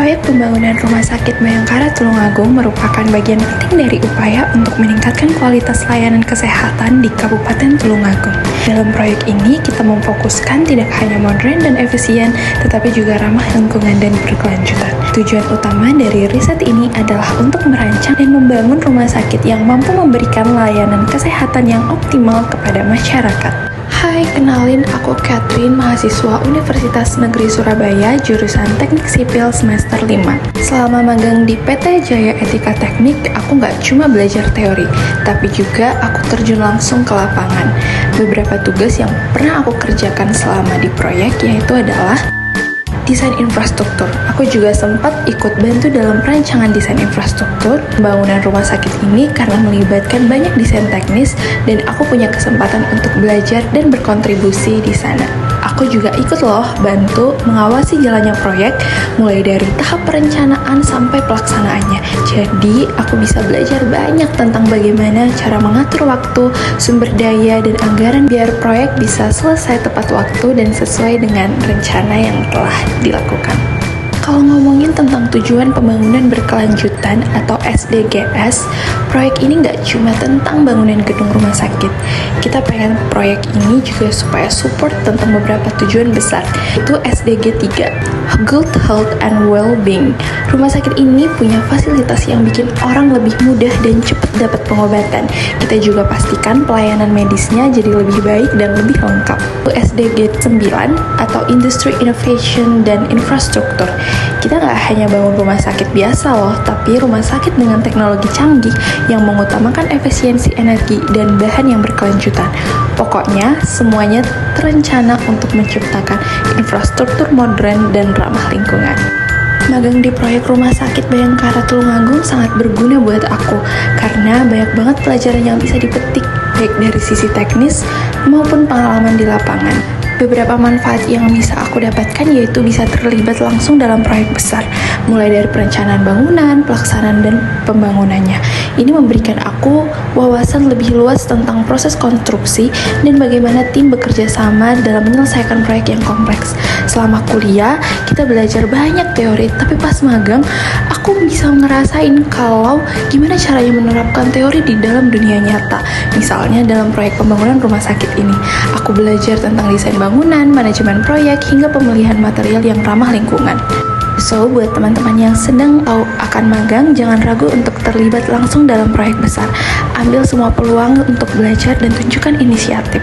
Proyek pembangunan Rumah Sakit Bayangkara Tulungagung merupakan bagian penting dari upaya untuk meningkatkan kualitas layanan kesehatan di Kabupaten Tulungagung. Dalam proyek ini, kita memfokuskan tidak hanya modern dan efisien, tetapi juga ramah lingkungan dan berkelanjutan. Tujuan utama dari riset ini adalah untuk merancang dan membangun rumah sakit yang mampu memberikan layanan kesehatan yang optimal kepada masyarakat. Hai, kenalin aku Catherine, mahasiswa Universitas Negeri Surabaya, jurusan Teknik Sipil semester 5. Selama magang di PT Jaya Etika Teknik, aku nggak cuma belajar teori, tapi juga aku terjun langsung ke lapangan. Beberapa tugas yang pernah aku kerjakan selama di proyek yaitu adalah desain infrastruktur. Aku juga sempat ikut bantu dalam perancangan desain infrastruktur pembangunan rumah sakit ini karena melibatkan banyak desain teknis dan aku punya kesempatan untuk belajar dan berkontribusi di sana. Aku juga ikut bantu mengawasi jalannya proyek mulai dari tahap perencanaan sampai pelaksanaannya. Jadi aku bisa belajar banyak tentang bagaimana cara mengatur waktu, sumber daya, dan anggaran biar proyek bisa selesai tepat waktu dan sesuai dengan rencana yang telah dilakukan. Kalau ngomongin tentang tujuan pembangunan berkelanjutan atau SDGs, proyek ini nggak cuma tentang bangunan gedung rumah sakit. Kita pengen proyek ini juga supaya support tentang beberapa tujuan besar, yaitu SDG 3, Good Health and Well-being. Rumah sakit ini punya fasilitas yang bikin orang lebih mudah dan cepat dapat pengobatan. Kita juga pastikan pelayanan medisnya jadi lebih baik dan lebih lengkap. SDG 9 atau Industry Innovation dan Infrastruktur. Kita nggak hanya bangun rumah sakit biasa tapi rumah sakit dengan teknologi canggih yang mengutamakan efisiensi energi dan bahan yang berkelanjutan. Pokoknya, semuanya terencana untuk menciptakan infrastruktur modern dan ramah lingkungan. Magang di proyek Rumah Sakit Bayangkara Tulungagung sangat berguna buat aku karena banyak banget pelajaran yang bisa dipetik baik dari sisi teknis maupun pengalaman di lapangan. Beberapa manfaat yang bisa aku dapatkan yaitu bisa terlibat langsung dalam proyek besar, mulai dari perencanaan bangunan, pelaksanaan, dan pembangunannya. Ini memberikan aku wawasan lebih luas tentang proses konstruksi dan bagaimana tim bekerja sama dalam menyelesaikan proyek yang kompleks. Selama kuliah, kita belajar banyak teori, tapi pas magang, aku bisa ngerasain kalau gimana caranya menerapkan teori di dalam dunia nyata. Misalnya dalam proyek pembangunan rumah sakit ini, aku belajar tentang desain bangunan, manajemen proyek, hingga pemilihan material yang ramah lingkungan. So, buat teman-teman yang sedang tahu akan magang, jangan ragu untuk terlibat langsung dalam proyek besar. Ambil semua peluang untuk belajar dan tunjukkan inisiatif.